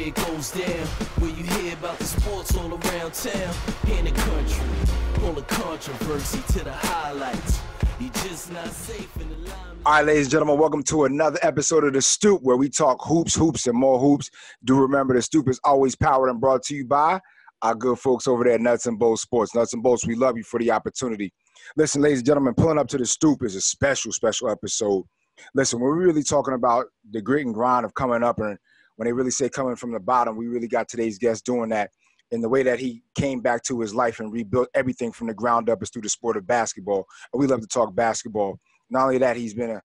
where it goes down, where you hear about the sports all around town. In the country, full of controversy to the highlights. You just not safe in the limelight. All right, ladies and gentlemen, welcome to another episode of The Stoop, where we talk hoops, and more hoops. Do remember, The Stoop is always powered and brought to you by our good folks over there at Nuts and Bolts Sports. Nuts and Bolts, we love you for the opportunity. Listen, ladies and gentlemen, pulling up to The Stoop is a special episode. Listen, we're really talking about the grit and grind of coming up, and when they really say coming from the bottom, we really got today's guest doing that in the way that he came back to his life and rebuilt everything from the ground up is through the sport of basketball. And we love to talk basketball. Not only that, he's been an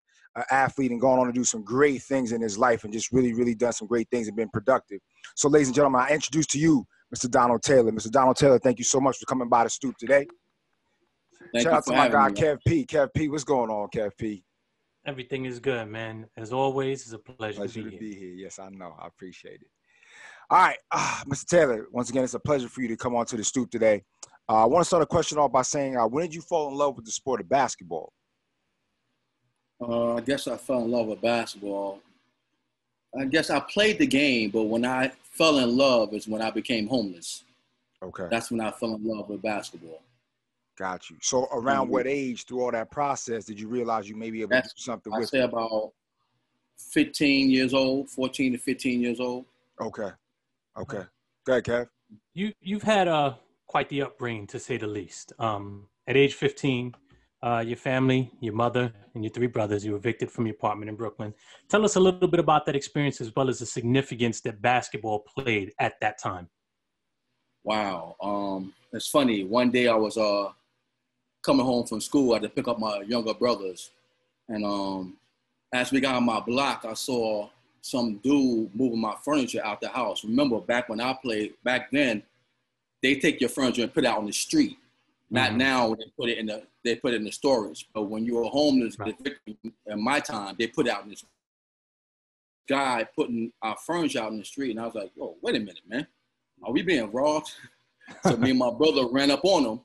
athlete and gone on to do some great things in his life and just really done some great things and been productive. So, ladies and gentlemen, I introduce to you Mr. Donald Taylor. Mr. Donald Taylor, thank you so much for coming by The Stoop today. Shout out to my guy, Kev P. Kev P, what's going on, Kev P? Everything is good, man. As always, it's a pleasure to be here. Yes, I know. I appreciate it. All right, Mr. Taylor, once again, it's a pleasure for you to come on to The Stoop today. I want to start a question off by saying, when did you fall in love with the sport of basketball? I guess I fell in love with basketball. I guess I played the game, but when I fell in love is when I became homeless. Okay. That's when I fell in love with basketball. Got you. So around what age through all that process did you realize you may be able to do something with it? I'd say about 15 years old, 14 to 15 years old. Okay. Go ahead, Kev. You've had quite the upbringing, to say the least. At age 15, your family, your mother, and your three brothers, you were evicted from your apartment in Brooklyn. Tell us a little bit about that experience as well as the significance that basketball played at that time. Wow. It's funny. One day I was coming home from school. I had to pick up my younger brothers. And as we got on my block, I saw some dude moving my furniture out the house. Remember, back when I played, back then, they take your furniture and put it out on the street. Not now, when they put it in the storage. But when you were homeless, right, in my time, they put it out in this guy putting our furniture out in the street. And I was like, whoa, wait a minute, man. Are we being robbed? So me and my brother ran up on him,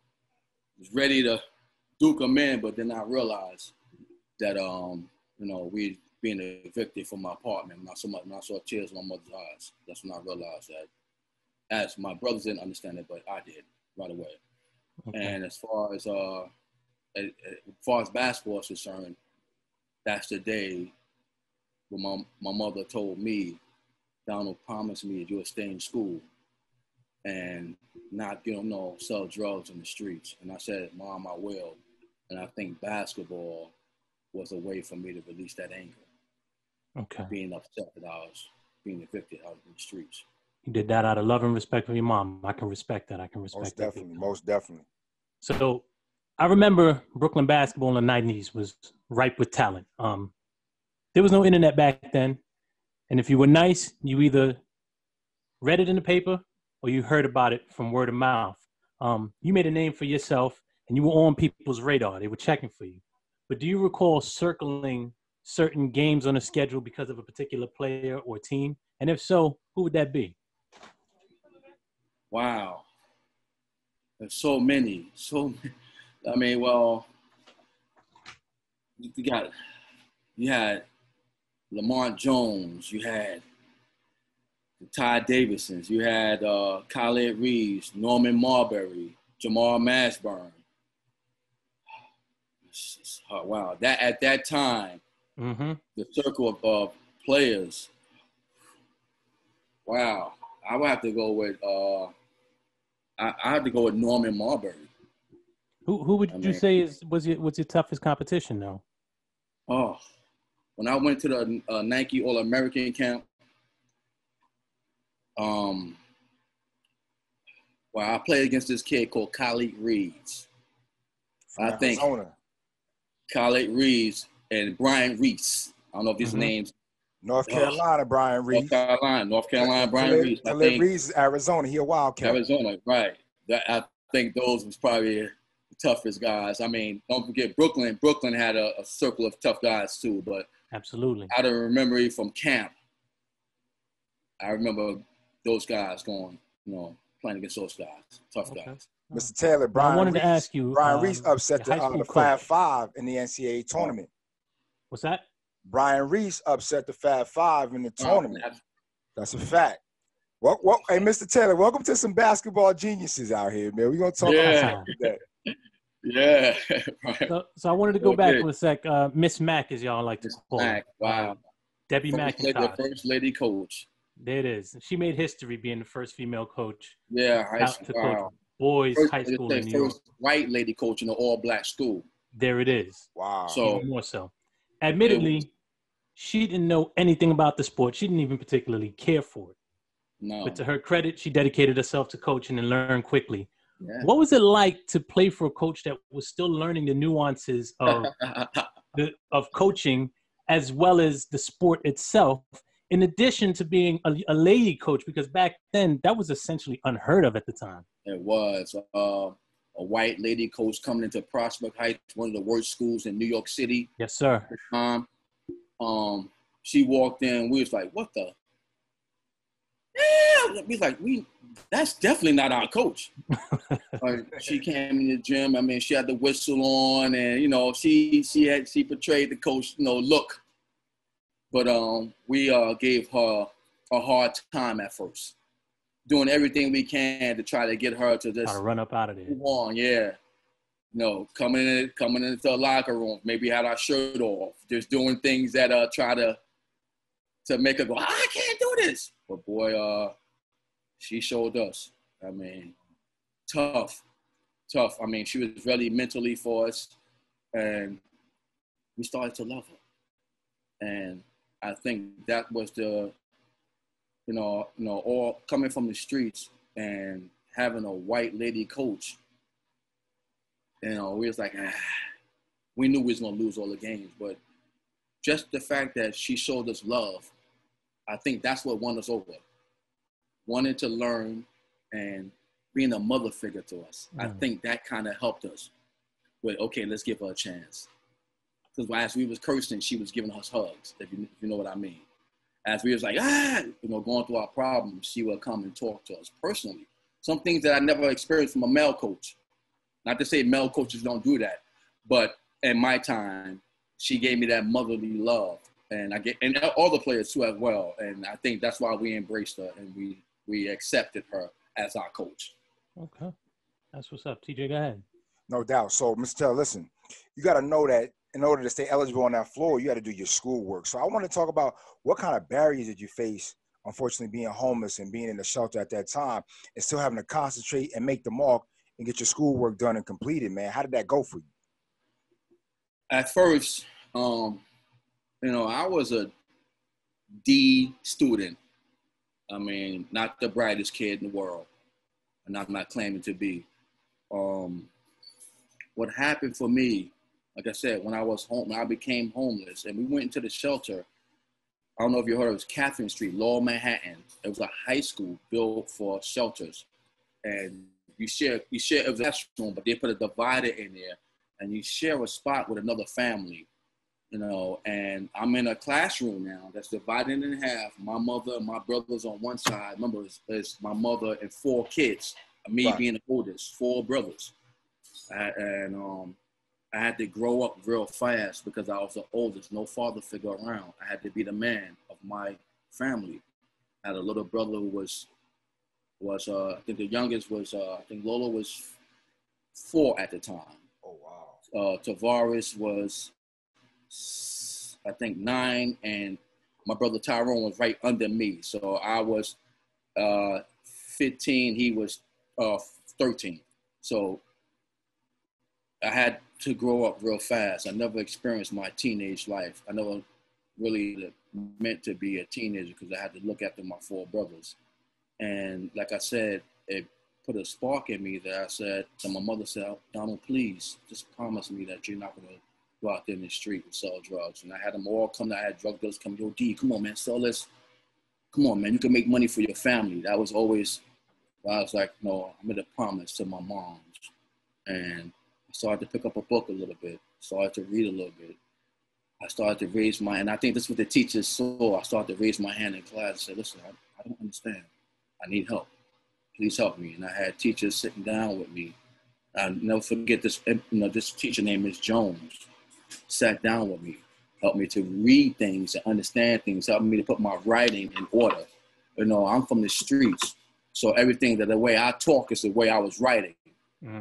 was ready to duke him in, but then I realized that, we being evicted from my apartment. When I saw tears in my mother's eyes, that's when I realized that. As my brothers didn't understand it, but I did right away. Okay. And as far as basketball is concerned, that's the day when my mother told me, Donald promised me that you would stay in school and not, sell drugs in the streets. And I said, Mom, I will. And I think basketball was a way for me to release that anger. Okay. Being upset that I was being evicted out in the streets. You did that out of love and respect for your mom. I can respect that. Most definitely. So I remember Brooklyn basketball in the 90s was ripe with talent. There was no internet back then. And if you were nice, you either read it in the paper or you heard about it from word of mouth. You made a name for yourself and you were on people's radar. They were checking for you. But do you recall circling certain games on a schedule because of a particular player or team? And if so, who would that be? Wow. There's so many. I mean, well, you had Lamont Jones, you had Ty Davidsons, you had Khalid Reeves, Norman Marbury, Jamal Mashburn. Wow, that at that time, the circle of players. Wow, I would have to go with I have to go with Norman Marbury. Who would you say was your toughest competition though? Oh, when I went to the Nike All-American camp, I played against this kid called Khalid Reeves. I think Khalid Reeves and Brian Reese. I don't know if these names. North Carolina, Brian Reese. North Carolina, Brian Reese. Khalid Reese is Arizona. He a Wildcat. Arizona, right. I think those was probably the toughest guys. I mean, don't forget Brooklyn. Brooklyn had a circle of tough guys too, but absolutely. Out of memory from camp, I remember those guys going, playing against those guys, tough guys. Mr. Taylor, I wanted to ask you. Brian Reese upset the Fab Five in the NCAA tournament. What's that? Brian Reese upset the Fab Five in the tournament. That's a fact. Well, hey, Mr. Taylor, welcome to some basketball geniuses out here, man. We're going to talk about that. Yeah. Right. So I wanted to go back for a sec. Miss Mac, as y'all like to call her. Wow. Debbie McIntosh. The first lady coach. There it is. She made history being the first female coach. Yeah, high out school. to coach boys high school in New York. First white lady coach in an all-black school. There it is. Wow. So even more so. Admittedly, she didn't know anything about the sport. She didn't even particularly care for it. No. But to her credit, she dedicated herself to coaching and learned quickly. Yeah. What was it like to play for a coach that was still learning the nuances of of coaching as well as the sport itself, in addition to being a lady coach? Because back then, that was essentially unheard of at the time. It was. A white lady coach coming into Prospect Heights, one of the worst schools in New York City. Yes, sir. She walked in. We was like, what the? Yeah. We was like, that's definitely not our coach. She came in the gym. I mean, she had the whistle on, and she portrayed the coach, look. But we gave her a hard time at first, doing everything we can to try to get her to just run up out of there. Move on, yeah. Coming into the locker room, maybe had our shirt off, just doing things that try to make her go, I can't do this. But boy, she showed us. I mean, tough. I mean, she was really mentally for us, and we started to love her. And I think that was the, all coming from the streets and having a white lady coach. We was like, we knew we was gonna lose all the games, but just the fact that she showed us love, I think that's what won us over. Wanting to learn and being a mother figure to us. I think that kind of helped us with, okay, let's give her a chance. Because as we was cursing, she was giving us hugs, if you know what I mean. As we was like, going through our problems, she would come and talk to us personally. Some things that I never experienced from a male coach. Not to say male coaches don't do that, but in my time, she gave me that motherly love, and all the players too as well. And I think that's why we embraced her and we accepted her as our coach. Okay, that's what's up. TJ, go ahead. No doubt. So, Mr. Taylor, listen, you got to know that in order to stay eligible on that floor, you got to do your schoolwork. So I want to talk about what kind of barriers did you face, unfortunately, being homeless and being in the shelter at that time and still having to concentrate and make the mark and get your schoolwork done and completed, man. How did that go for you? At first, I was a D student. I mean, not the brightest kid in the world, and I'm not claiming to be. What happened for me, like I said, when I became homeless, and we went into the shelter. I don't know if you heard, it was Catherine Street, Lower Manhattan. It was a high school built for shelters, and you share it was a classroom, but they put a divider in there, and you share a spot with another family, and I'm in a classroom now that's divided in half. My mother and my brothers on one side. Remember, it's my mother and 4 kids, me being the oldest, 4 brothers. I had to grow up real fast because I was the oldest, no father figure around. I had to be the man of my family. I had a little brother who was I think the youngest was, I think Lola was 4 at the time. Oh, wow. Tavares was, I think 9, and my brother Tyrone was right under me. So I was 15, he was 13. So I had to grow up real fast. I never experienced my teenage life. I never really meant to be a teenager because I had to look after my 4 brothers. And like I said, it put a spark in me that I said, to my mother said, Donald, please, just promise me that you're not going to go out there in the street and sell drugs. And I had them all come, I had drug dealers come, yo, D, come on, man, sell this. Come on, man, you can make money for your family. That was always, I was like, no, I made a promise to my mom. And I started to pick up a book a little bit, started to read a little bit. I started to raise my, and I think that's what the teachers saw. I started to raise my hand in class and say, listen, I don't understand. I need help. Please help me. And I had teachers sitting down with me. I'll never forget this, this teacher named Ms. Jones sat down with me, helped me to read things and understand things, helped me to put my writing in order. You know, I'm from the streets. So everything that the way I talk is the way I was writing,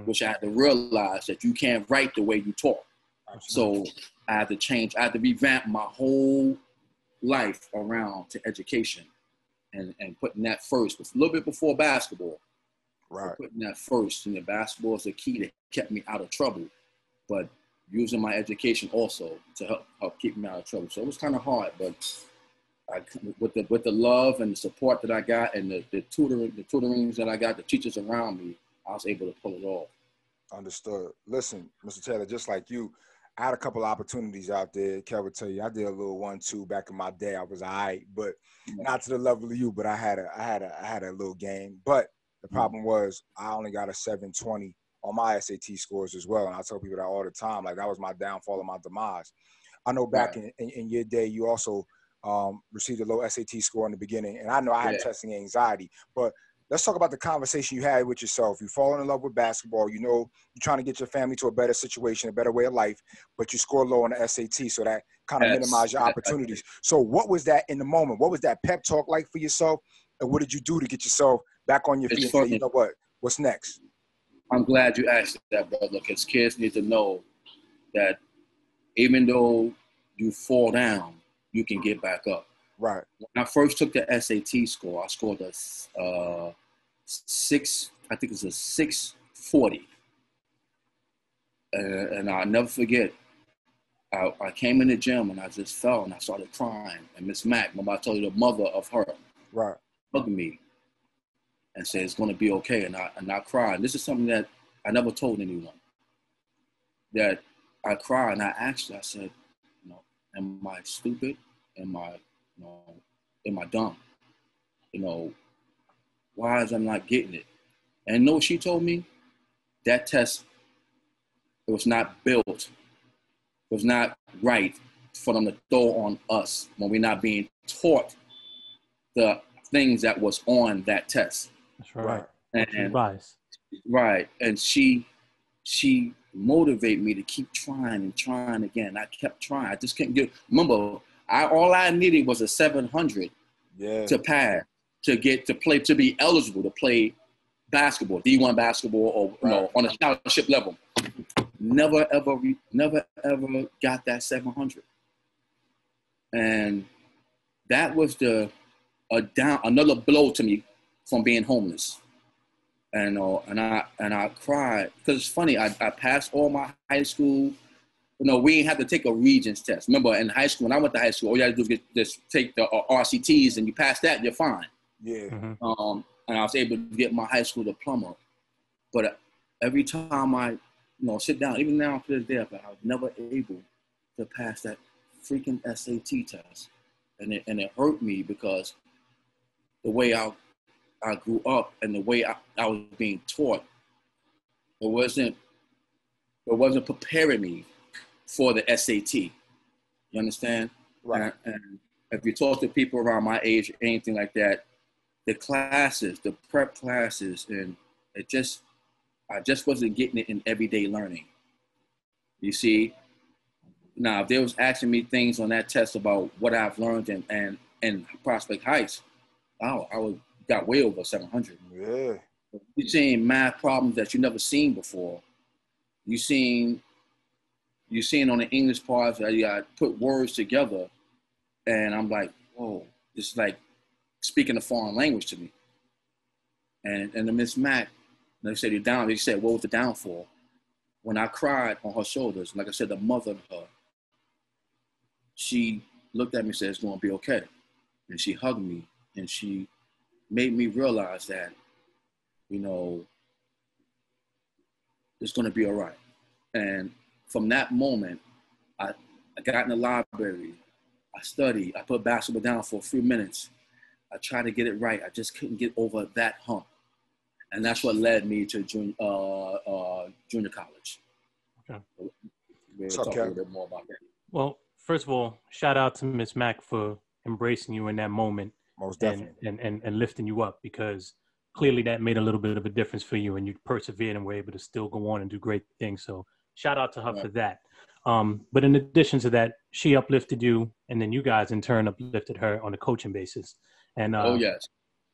which I had to realize that you can't write the way you talk. So I had to change. I had to revamp my whole life around to education and putting that first, a little bit before basketball. Right. Putting that first. And the basketball is the key that kept me out of trouble. But using my education also to help keep me out of trouble. So it was kind of hard, but with the love and the support that I got and the tutorings that I got, the teachers around me, I was able to pull it off. Understood. Listen, Mr. Taylor, just like you, I had a couple of opportunities out there. Kev would tell you, I did a little 1-2 back in my day. I was all right, but not to the level of you. But I had a little game. But the problem was I only got a 720 on my SAT scores as well. And I tell people that all the time. Like, that was my downfall and my demise. I know back in your day, you also received a low SAT score in the beginning. And I know I had testing anxiety. But let's talk about the conversation you had with yourself. You fall in love with basketball. You know, you're trying to get your family to a better situation, a better way of life, but you score low on the SAT, so that kind of minimizes your opportunities. So what was that in the moment? What was that pep talk like for yourself? And what did you do to get yourself back on your feet and say, you know what, what's next? I'm glad you asked that, brother, because kids need to know that even though you fall down, you can get back up. Right. When I first took the SAT score, I scored a 640. And I'll never forget, I came in the gym and I just fell and I started crying. And Miss Mack, remember I told you the mother of her, right, hugged me and said, it's going to be okay. And I cried. And this is something that I never told anyone. That I cried and I asked her, I said, you know, am I stupid? Am I dumb? You know, why is I'm not getting it? And you know what she told me? That test, it was not built. It was not right for them to throw on us when we're not being taught the things that was on that test. That's right. And right. And she motivated me to keep trying and trying again. I kept trying. I just couldn't remember, all I needed was a 700 to pass, to be eligible to play basketball, D1 basketball, or you know, on a scholarship level. Never ever got that 700, and that was another blow to me from being homeless. And I cried because it's funny. I passed all my high school. You know, we ain't had to take a Regents test. Remember, in high school, when I went to high school, all you had to do is just take the RCTs, and you pass that, you're fine. Yeah. Mm-hmm. And I was able to get my high school diploma. But every time I, sit down, even now to this day, I was never able to pass that freaking SAT test, and it hurt me because the way I grew up and the way I was being taught, it wasn't preparing me for the SAT. You understand? Right. And if you talk to people around my age or anything like that, the classes, the prep classes, and I just wasn't getting it in everyday learning. You see? Now, if they was asking me things on that test about what I've learned in Prospect Heights, I got way over 700. Yeah. You're seeing math problems that you never seen before. You're seeing on the English parts that you got to put words together, and I'm like, whoa, this is like speaking a foreign language to me. And the Miss Mack, they said, you're down. They said, what was the downfall? When I cried on her shoulders, like I said, the mother of her, she looked at me and said, it's going to be okay. And she hugged me, and she made me realize that, it's going to be all right. And from that moment, I got in the library. I studied. I put basketball down for a few minutes. I tried to get it right. I just couldn't get over that hump. And that's what led me to junior college. Okay. We'll talk a little bit more about that. Well, first of all, shout out to Miss Mack for embracing you in that moment. Most definitely. And lifting you up, because clearly that made a little bit of a difference for you, and you persevered and were able to still go on and do great things. So shout out to her for that. But in addition to that, she uplifted you, and then you guys in turn uplifted her on a coaching basis. And oh yes,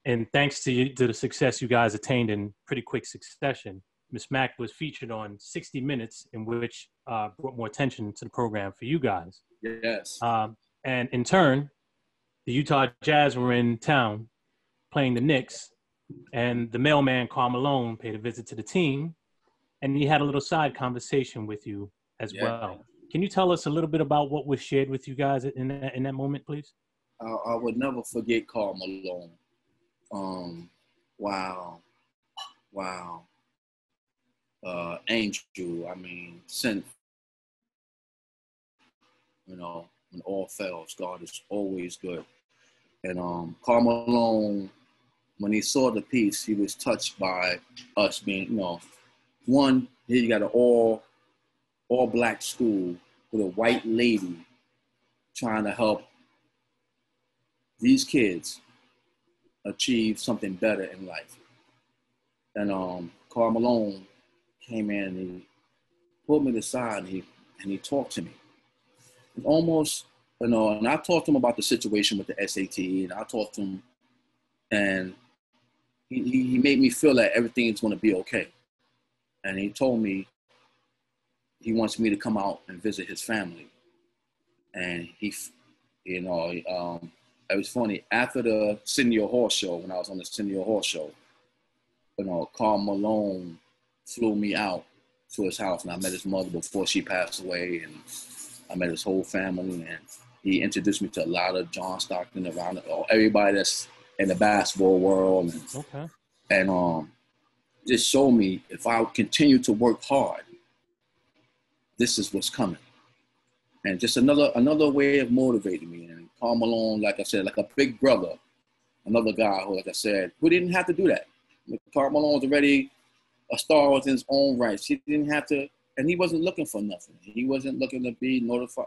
And thanks to you, to the success you guys attained in pretty quick succession, Miss Mack was featured on 60 Minutes, in which brought more attention to the program for you guys. Yes. And in turn, the Utah Jazz were in town playing the Knicks, and the mailman, Karl Malone, paid a visit to the team, and he had a little side conversation with you as well. Can you tell us a little bit about what was shared with you guys in that moment, please? I would never forget Karl Malone. Wow. Angel, I mean, sent, you know, when all fails, God is always good. And Karl Malone, when he saw the piece, he was touched by us being, you know, one, here you got an all black school with a white lady trying to help these kids achieve something better in life. And Karl Malone came in and he pulled me to the side and he talked to me. It almost, you know, and I talked to him about the situation with the SAT, and I talked to him, and he made me feel that everything's going to be okay. And he told me he wants me to come out and visit his family. And he, you know, it was funny. After the Senior Hall show, when I was on the Senior Hall show, you know, Karl Malone flew me out to his house, and I met his mother before she passed away, and I met his whole family, and he introduced me to a lot of John Stockton around everybody that's in the basketball world, and just showed me if I continue to work hard, this is what's coming. And just another way of motivating me. And Karl Malone, like I said, like a big brother, another guy who, like I said, who didn't have to do that. Karl Malone was already a star within his own rights. He didn't have to, and he wasn't looking for nothing. He wasn't looking to be notified,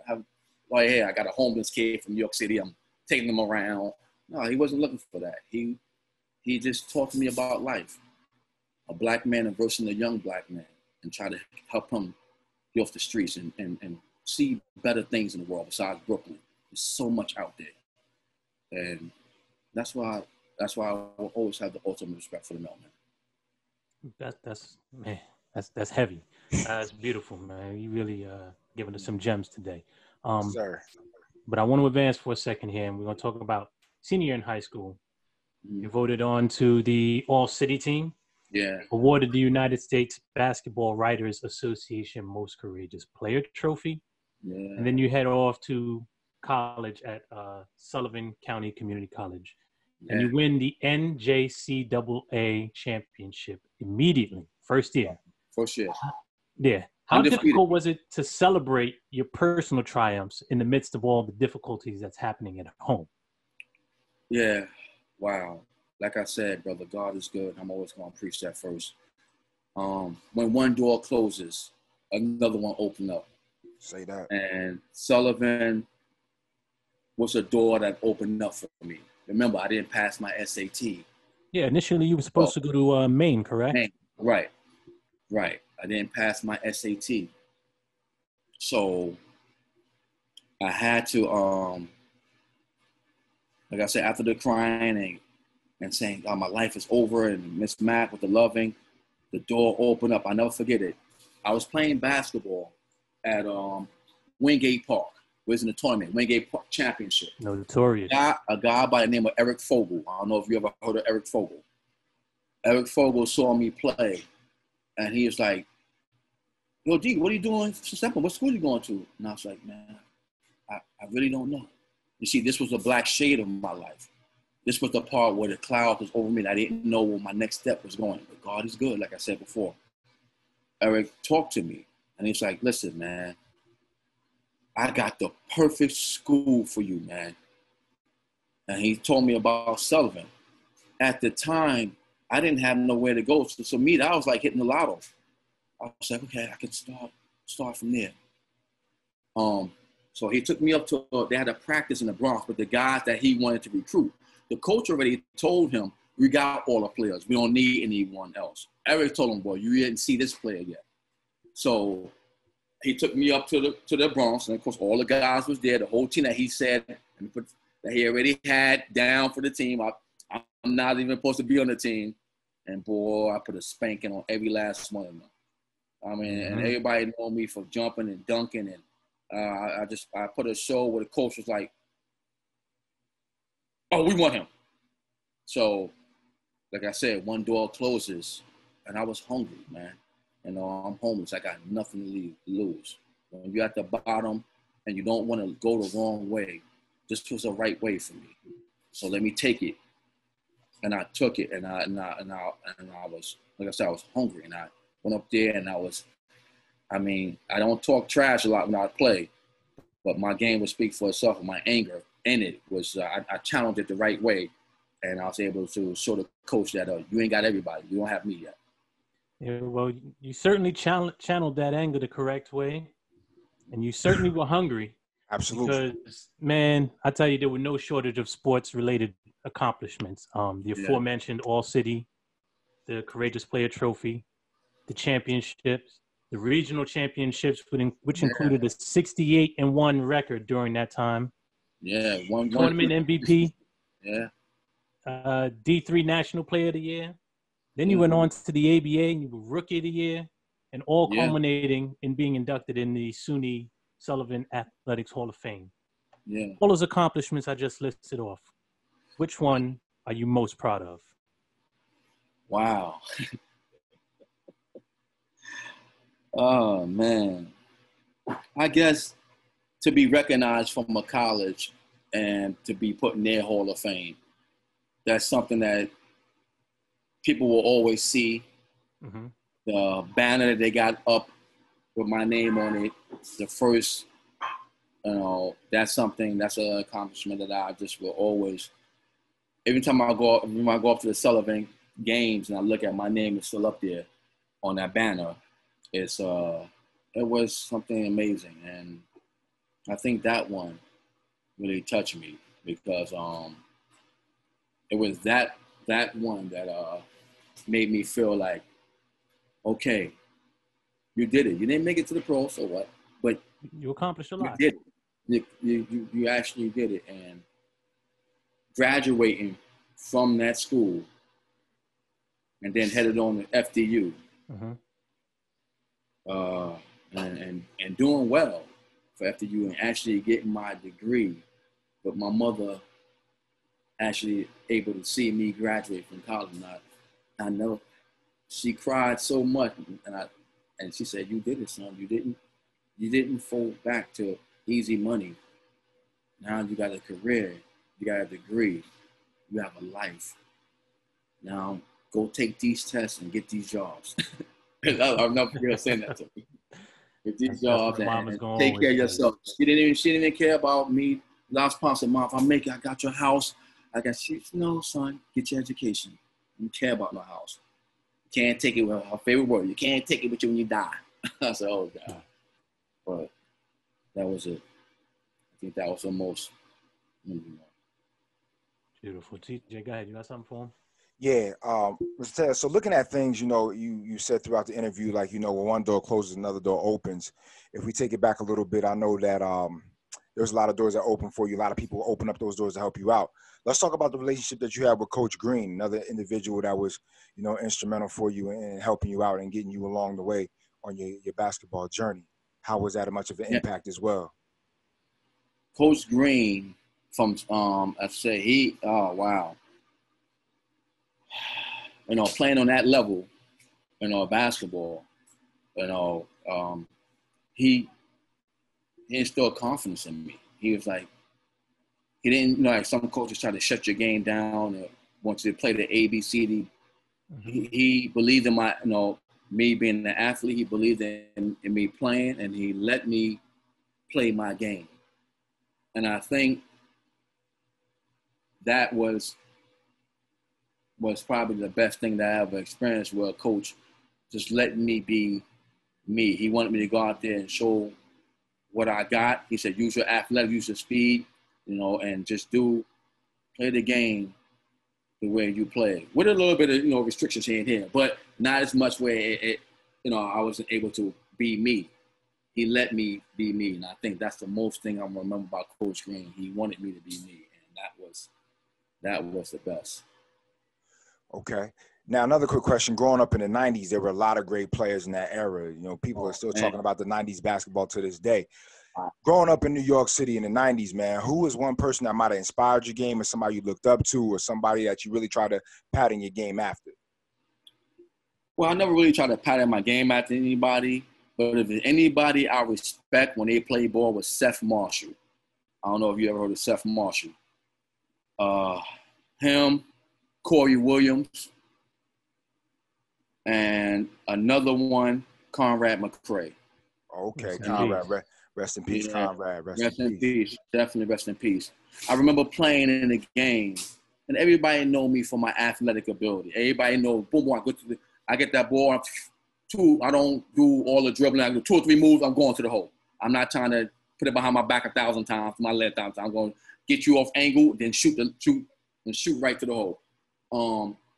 have, like, hey, I got a homeless kid from New York City, I'm taking him around. No, he wasn't looking for that. He just talked to me about life. A black man versus a young black man, and try to help him get off the streets and see better things in the world besides Brooklyn. There's so much out there. And that's why I will always have the ultimate respect for the mailman. That's heavy. That's beautiful, man. You really giving us some gems today. Sir. But I want to advance for a second here, and we're going to talk about senior year in high school. You voted on to the All-City team. Yeah. Awarded the United States Basketball Writers Association Most Courageous Player Trophy. Yeah. And then you head off to college at Sullivan County Community College. And you win the NJCAA championship immediately, first year. First year. Yeah. How difficult was it to celebrate your personal triumphs in the midst of all the difficulties that's happening at home? Yeah. Wow. Like I said, brother, God is good. I'm always going to preach that first. When one door closes, another one opens up. Say that. And Sullivan was a door that opened up for me. Remember, I didn't pass my SAT. Yeah, initially you were supposed to go to Maine, correct? Maine. Right. I didn't pass my SAT. So I had to, like I said, after the crying and saying, oh, my life is over, and Miss Mack with the loving, the door opened up. I'll never forget it. I was playing basketball at Wingate Park. Was in the tournament, Wingate Park Championship. Notorious. A guy by the name of Eric Fogel. I don't know if you ever heard of Eric Fogel. Eric Fogel saw me play, and he was like, yo, D, what are you doing for Semper? What school are you going to? And I was like, man, I really don't know. You see, this was a black shade of my life. This was the part where the cloud was over me, and I didn't know where my next step was going. But God is good, like I said before. Eric talked to me, and he's like, listen, man, I got the perfect school for you, man. And he told me about Sullivan. At the time, I didn't have nowhere to go. So to me, that was like hitting the lotto. I was like, okay, I can start from there. So he took me up to, they had a practice in the Bronx with the guys that he wanted to recruit. The coach already told him, we got all the players. We don't need anyone else. Eric told him, boy, you didn't see this player yet. So he took me up to the Bronx, and of course, all the guys was there. The whole team that he said that he already had down for the team. I'm not even supposed to be on the team. And boy, I put a spanking on every last one of them. I mean, and everybody know me for jumping and dunking. And I put a show where the coach was like, oh, we want him. So, like I said, one door closes, and I was hungry, man. You know, I'm homeless. I got nothing to lose. When you're at the bottom and you don't want to go the wrong way, this was the right way for me. So let me take it. And I took it, and I was, like I said, I was hungry, and I went up there, and I don't talk trash a lot when I play, but my game would speak for itself, and my anger in it was, I challenged it the right way, and I was able to show the coach that you ain't got everybody. You don't have me yet. Yeah, well, you certainly channeled that anger the correct way, and you certainly were hungry. Absolutely. Because, man, I tell you, there were no shortage of sports-related accomplishments. The aforementioned All-City, the Courageous Player Trophy, the championships, the regional championships, which included a 68-1 record during that time. Yeah, tournament MVP. Yeah. D3 National Player of the Year. Then you went on to the ABA, and you were Rookie of the Year, and all culminating in being inducted in the SUNY Sullivan Athletics Hall of Fame. Yeah. All those accomplishments I just listed off, which one are you most proud of? Wow. Oh, man. I guess to be recognized from a college and to be put in their Hall of Fame, that's something that people will always see. Mm-hmm. The banner that they got up with my name on it, the first, that's an accomplishment that I just will always, every time I go up to the Sullivan games and I look at my name is still up there on that banner, it was something amazing. And I think that one really touched me because it was that one that made me feel like, okay, you did it. You didn't make it to the pros, so what? But you accomplished a lot. You did it. You actually did it. And graduating from that school and then headed on to FDU, and doing well for FDU and actually getting my degree, but my mother actually able to see me graduate from college. And I know she cried so much, and she said, "You did it, son. You didn't fall back to easy money. Now you got a career, you got a degree, you have a life. Now go take these tests and get these jobs." I'm not going to say that to me. Get these jobs and take care of yourself. She didn't even care about me. Last sponsor, Mom, if I make it, I got your house. No, son, get your education. You don't care about no house. You can't take it with her favorite word. You can't take it with you when you die. I said, oh, God. But that was it. I think that was the most. Beautiful. TJ, go ahead. You got something for him? Yeah. Mr. Taylor, so looking at things, you said throughout the interview, like, when one door closes, another door opens. If we take it back a little bit, I know that there's a lot of doors that open for you. A lot of people open up those doors to help you out. Let's talk about the relationship that you have with Coach Green, another individual that was, instrumental for you in helping you out and getting you along the way on your basketball journey. How was that much of an impact as well? Coach Green from, oh, wow. Playing on that level, basketball, he instilled confidence in me. He was like, he didn't, like some coaches try to shut your game down or want you to play the A, B, C, D. Mm-hmm. He believed in my, me being an athlete. He believed in me playing, and he let me play my game. And I think that was probably the best thing that I ever experienced, where a coach just letting me be me. He wanted me to go out there and show what I got. He said, use your athletic, use your speed, and just play the game the way you play. With a little bit of, restrictions here and here, but not as much where I wasn't able to be me. He let me be me. And I think that's the most thing I remember about Coach Green. He wanted me to be me. And that was the best. Okay. Now, another quick question. Growing up in the 90s, there were a lot of great players in that era. You know, people are still talking about the 90s basketball to this day. Growing up in New York City in the 90s, man, who was one person that might have inspired your game or somebody you looked up to or somebody that you really tried to pattern your game after? Well, I never really tried to pattern my game after anybody, but if anybody I respect when they play ball was Seth Marshall. I don't know if you ever heard of Seth Marshall. Him, Corey Williams, and another one, Conrad McCray. Okay, Conrad. Rest in peace, yeah. Conrad. Rest in peace. Definitely rest in peace. I remember playing in the game, and everybody know me for my athletic ability. Everybody know, boom, I get that ball. I don't do all the dribbling. I do 2 or 3 moves. I'm going to the hole. I'm not trying to put it behind my back 1,000 times, my leg 1,000 times. I'm going to get you off angle, then shoot right to the hole.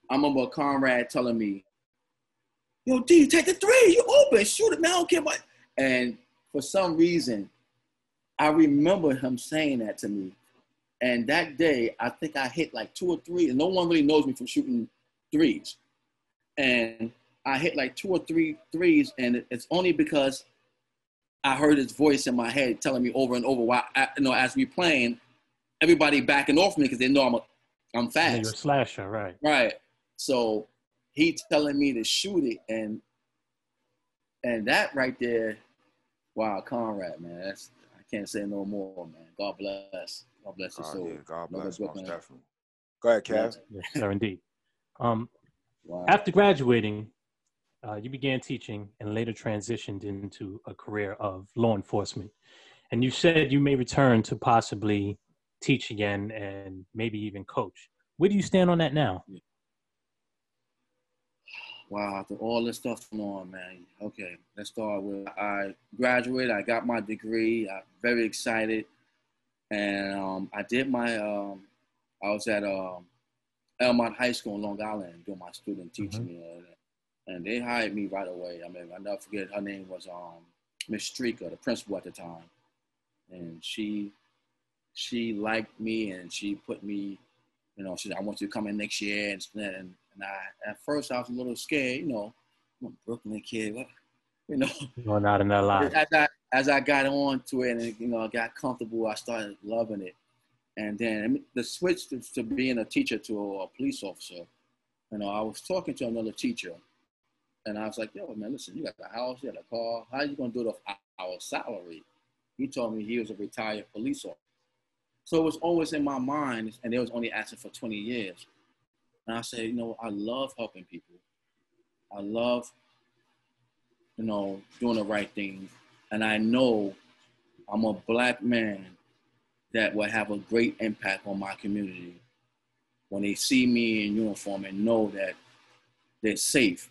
I remember Conrad telling me, "Yo, D, take the 3. You open. Shoot it, man. I don't care what." And for some reason, I remember him saying that to me. And that day, I think I hit like 2 or 3, and no one really knows me from shooting threes. And I hit like 2 or 3 threes, and it's only because I heard his voice in my head telling me over and over, while as we playing, everybody backing off me because they know I'm fast. Yeah, you're a slasher, right? Right. So he telling me to shoot it, and that right there, wow, Conrad, man, I can't say no more, man. God bless. God bless his soul. Yeah, God bless, most definitely. Go ahead, Kev. Yes, sir, indeed. Wow. After graduating, you began teaching and later transitioned into a career of law enforcement. And you said you may return to possibly teach again and maybe even coach. Where do you stand on that now? Wow, after all this stuff going on, man. Okay, let's start with I graduated. I got my degree. I'm very excited. And I did my, I was at Elmont High School in Long Island doing my student teaching. And they hired me right away. I mean, I'll never forget, her name was Miss Streaker, the principal at the time. And she liked me, and she put me, she said, "I want you to come in next year." And at first I was a little scared, I'm a Brooklyn kid, Going out in that line. As I got on to it and, I got comfortable, I started loving it. And then the switch to being a teacher to a police officer, I was talking to another teacher, and I was like, "Yo, man, listen, you got a house, you got a car. How are you going to do it off our salary?" He told me he was a retired police officer. So it was always in my mind, and they was only asking for 20 years. And I said, I love helping people. I love, doing the right thing. And I know I'm a Black man that will have a great impact on my community when they see me in uniform and know that they're safe.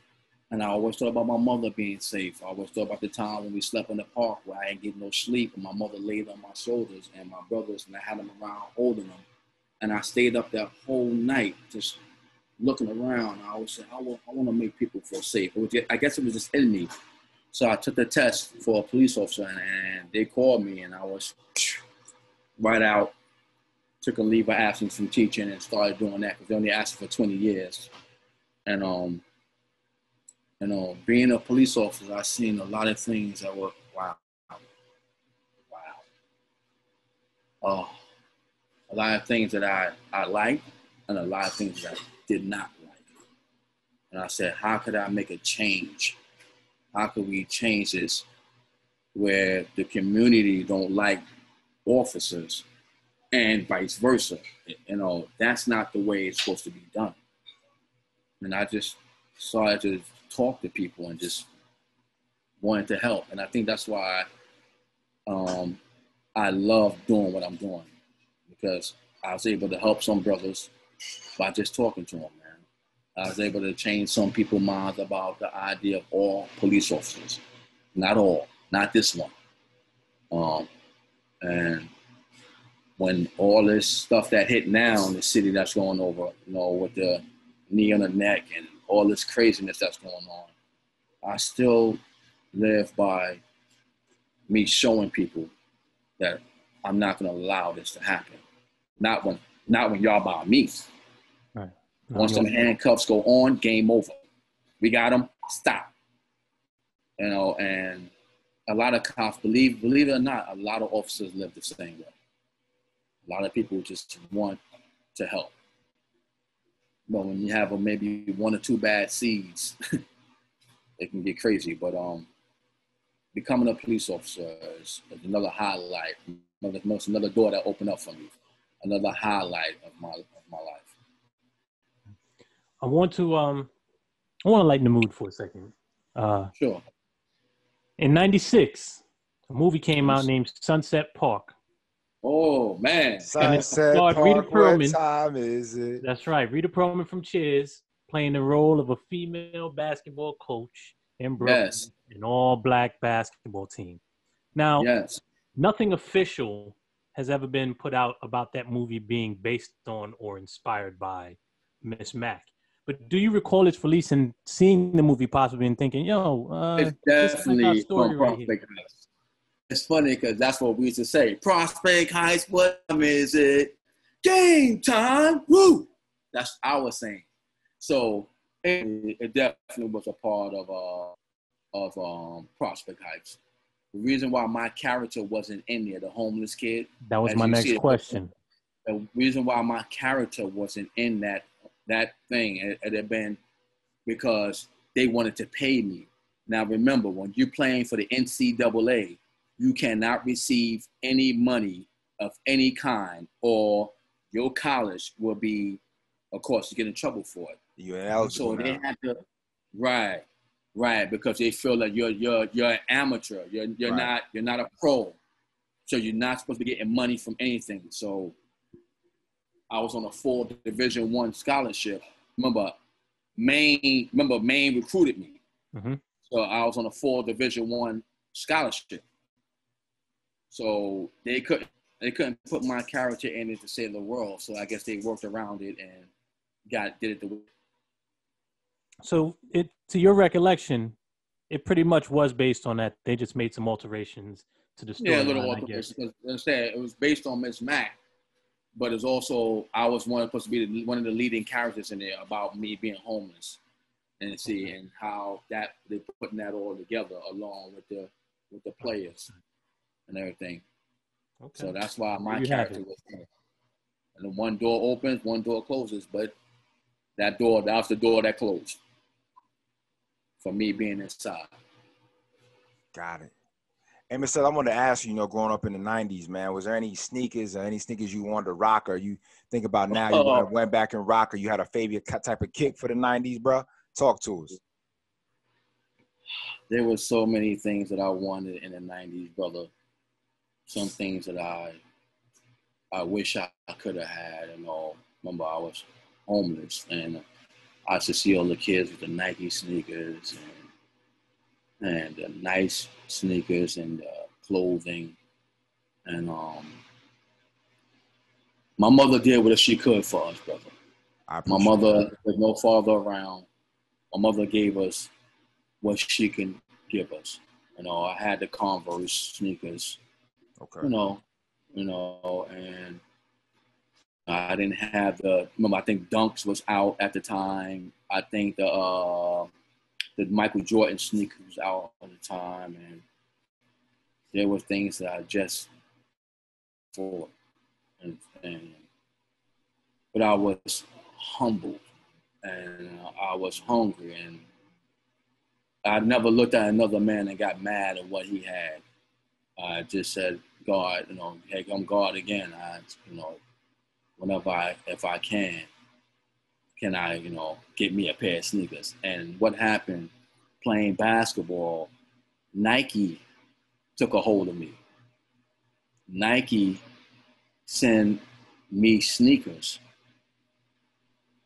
And I always thought about my mother being safe. I always thought about the time when we slept in the park where I didn't get no sleep, and my mother laid on my shoulders and my brothers, and I had them around holding them. And I stayed up that whole night just looking around. I always said, I want to make people feel safe. I guess it was just in me. So I took the test for a police officer, and they called me, and I was right out, took a leave of absence from teaching and started doing that because they only asked for 20 years. And, being a police officer, I've seen a lot of things that were, wow. A lot of things that I liked and a lot of things that I did not like. And I said, how could I make a change? How could we change this where the community don't like officers and vice versa? That's not the way it's supposed to be done. And I just started to talk to people and just wanted to help. And I think that's why I love doing what I'm doing, because I was able to help some brothers by just talking to them, man. I was able to change some people's minds about the idea of all police officers. Not all, not this one. And when all this stuff that hit now in the city that's going over, with the knee on the neck and all this craziness that's going on, I still live by me showing people that I'm not going to allow this to happen. Not when y'all by me. Right. Once them handcuffs go on, game over. We got them, stop. You know, and a lot of cops, believe it or not, a lot of officers live the same way. A lot of people just want to help. But when you have maybe one or two bad seeds, it can get crazy. But becoming a police officer is another highlight, another door that opened up for me, another highlight of my life. I want to lighten the mood for a second. Sure. In '96, a movie came out named Sunset Park. Oh man! Sunset Park. What time is it? That's right. Rita Perlman from Cheers playing the role of a female basketball coach in Brooklyn, an all-black basketball team. Now, nothing official has ever been put out about that movie being based on or inspired by Miss Mac. But do you recall its release and seeing the movie possibly and thinking, it's definitely from Prospect Heights. It's funny because that's what we used to say. Prospect Heights, what time is it? Game time, woo! That's our saying. So it definitely was a part of Prospect Heights. The reason why my character wasn't in there, the homeless kid. That was my next question. The reason why my character wasn't in that thing, it had been because they wanted to pay me. Now remember, when you're playing for the NCAA, you cannot receive any money of any kind, or your college will be, of course, you get in trouble for it. You're eligible. So they had to, right, because they feel like you're an amateur. You're not a pro, so you're not supposed to be getting money from anything. So I was on a full Division I scholarship. Remember, Maine recruited me. Mm-hmm. So I was on a full Division I scholarship. So they couldn't put my character in it to save the world. So I guess they worked around it and did it the way. So to your recollection, it pretty much was based on that. They just made some alterations to the story. Yeah, a little alterations. It was based on Miss Mac, but it's also I was supposed to be one of the leading characters in there about me being homeless, and and how that they're putting that all together along with the players and everything. Okay. So that's why my character was there. And then one door opens, one door closes, but that was the door that closed for me being inside. Got it. Hey, Mr. I wanted to ask you, growing up in the 90s, man, was there any sneakers you wanted to rock, or you think about now you went back and rock, or you had a favorite type of kick for the 90s, bro? Talk to us. There were so many things that I wanted in the 90s, brother. Some things that I wish I could have had and all. Remember, I was homeless, and I used to see all the kids with the Nike sneakers and the nice sneakers and clothing. And my mother did what she could for us, brother. My mother, with no father around, my mother gave us what she can give us. I had the Converse sneakers. Okay. And I didn't have remember, I think Dunks was out at the time. I think the Michael Jordan sneakers was out at the time. And there were things that I just for. But I was humbled and I was hungry, and I never looked at another man and got mad at what he had. I just said, God, hey, I'm God again. If I can I, get me a pair of sneakers? And what happened playing basketball, Nike took a hold of me. Nike sent me sneakers.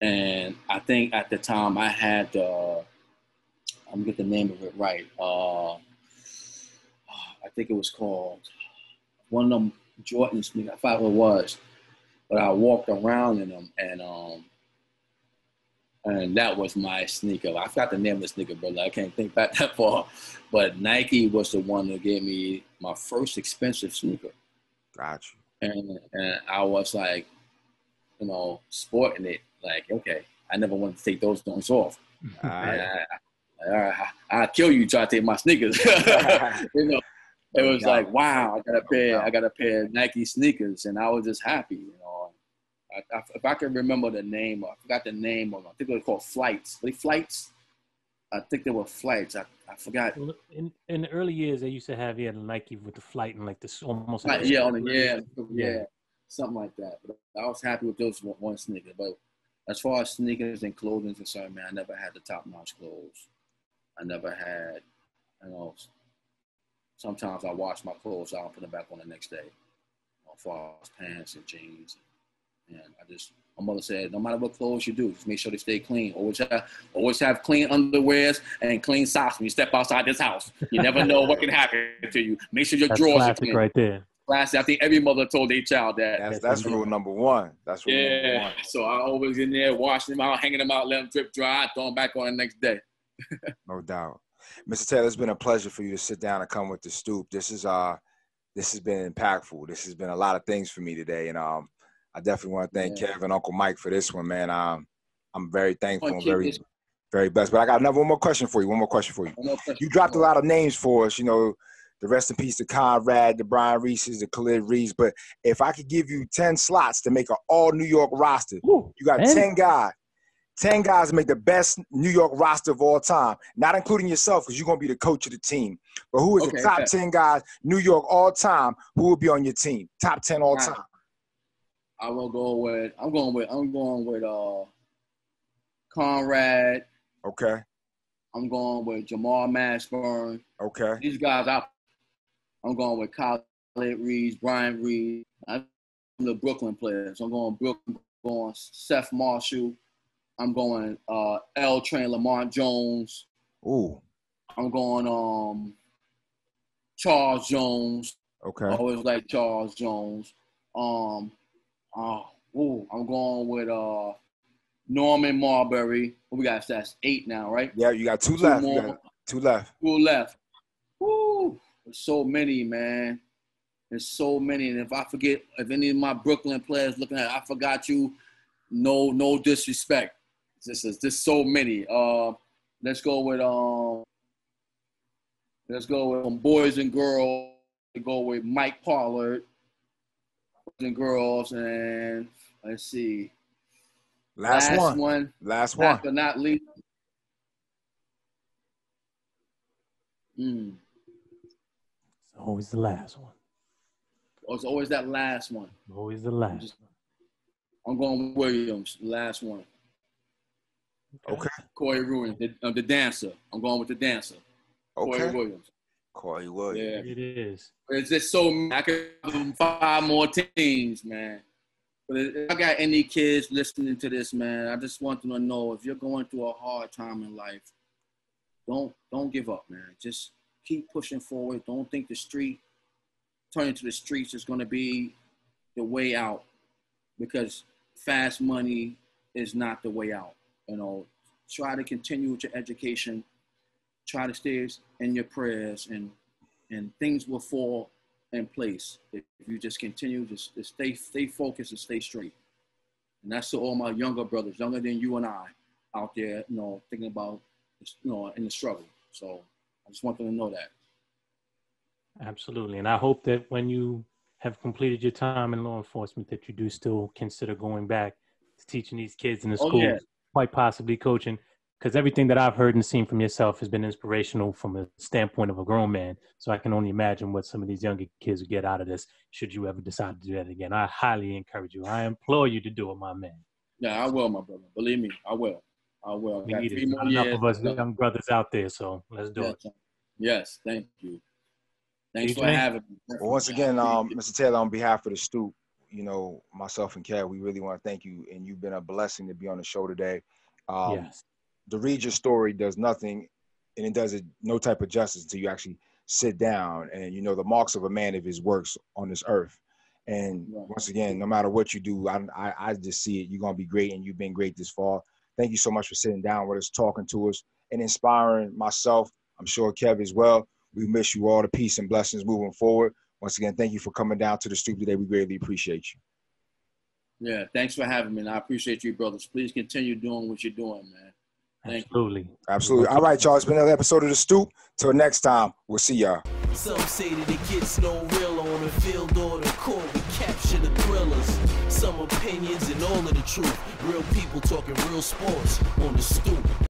And I think at the time I had, I'm get the name of it right. I think it was called one of them Jordan sneakers. I forgot what it was, but I walked around in them, and that was my sneaker. I forgot the name of the sneaker, brother. I can't think back that far. But Nike was the one that gave me my first expensive sneaker. Gotcha. And I was like, sporting it. Like, okay, I never wanted to take those things off. All right. I'll kill you try to take my sneakers. You know, it was like, wow, I got a pair of Nike sneakers, and I was just happy. You know, if I can remember the name, I forgot the name of them. I think they were called Flights. Were they Flights? I think they were Flights. I forgot. In the early years, they used to have the Nike with the flight and like this almost like yeah, something like that. But I was happy with those one sneaker. But as far as sneakers and clothing is concerned, man, I never had the top-notch clothes. I never had, you know. Sometimes I wash my clothes out and put them back on the next day. As far as pants and jeans, and my mother said, no matter what clothes you do, just make sure they stay clean. Always have clean underwears and clean socks when you step outside this house. You never know what can happen to you. Make sure your drawers are clean. Right there. Classic. I think every mother told their child that. That's rule number one. That's rule number one. So I always in there washing them out, hanging them out, letting them drip dry, throw them back on the next day. No doubt. Mr. Taylor, it's been a pleasure for you to sit down and come with the Stoop. This has been impactful. This has been a lot of things for me today, and I definitely want to thank Kev and Uncle Mike for this one, man. I'm very thankful and very blessed. But I got one more question for you. You dropped a lot of names for us, you know, the rest in peace to Conrad, the Brian Reeses, the Khalid Reeves. But if I could give you 10 slots to make an all New York roster, you got 10 guys. 10 guys to make the best New York roster of all time, not including yourself because you're going to be the coach of the team. But who is the top 10 guys, New York all time, who will be on your team? Top 10 all time. I'm going with Conrad. Okay. I'm going with Jamal Mashburn. Okay. These guys, I'm going with Khalid Reeves, Brian Reeves. I'm the Brooklyn players. I'm going Brooklyn, going Seth Marshall. I'm going L Train Lamont Jones. Ooh. I'm going Charles Jones. Okay. I always like Charles Jones. I'm going with Norman Marbury. We got that's 8 now, right? Yeah, you got 2 left. More. You got 2 left. 2 left. Woo! There's so many, man. There's so many. And if any of my Brooklyn players looking at it, I forgot you, no disrespect. There's just so many. Let's go with boys and girls. We go with Mike Pollard, boys and girls, and let's see. Last one. Last but not least. It's always the last one. Oh, it's always that last one. Always the last one. I'm going with Williams, last one. Okay. Corey Ruin, the dancer. I'm going with the dancer. Okay. Corey Williams. Corey Williams. Yeah, it is. It's just so I could have 5 more teams, man. But if I got any kids listening to this, man, I just want them to know if you're going through a hard time in life, don't give up, man. Just keep pushing forward. Don't think turning to the streets is going to be the way out, because fast money is not the way out. You know, try to continue with your education. Try to stay in your prayers, and things will fall in place if you just continue to stay focused and stay straight. And that's to all my younger brothers, younger than you and I, out there, you know, thinking about, you know, in the struggle. So I just want them to know that. Absolutely. And I hope that when you have completed your time in law enforcement, that you do still consider going back to teaching these kids in the schools, quite possibly coaching, because everything that I've heard and seen from yourself has been inspirational from a standpoint of a grown man. So I can only imagine what some of these younger kids will get out of this, should you ever decide to do that again. I highly encourage you. I implore you to do it, my man. Yeah, I will, my brother. Believe me, I will. We need it. Enough of us young brothers out there, so let's do it. Yes, thank you. Thanks for having me. Well, once again, Mr. Taylor, on behalf of the Stoop, you know, myself and Kev, we really want to thank you, and you've been a blessing to be on the show today. Yes. To read your story does nothing, and it does no type of justice until you actually sit down and, you know, the marks of a man of his works on this earth. And once again, no matter what you do, I just see it. You're going to be great, and you've been great this far. Thank you so much for sitting down with us, talking to us, and inspiring myself. I'm sure Kev as well. We wish you all the peace and blessings moving forward. Once again, thank you for coming down to the Stoop today. We greatly appreciate you. Yeah, thanks for having me, and I appreciate you, brothers. Please continue doing what you're doing, man. Thank Absolutely. you. Absolutely. All right, y'all. It's been another episode of The Stoop. Till next time, we'll see y'all. Some say that it gets no realer on the field or the court. We capture the thrillers. Some opinions and all of the truth. Real people talking real sports on The Stoop.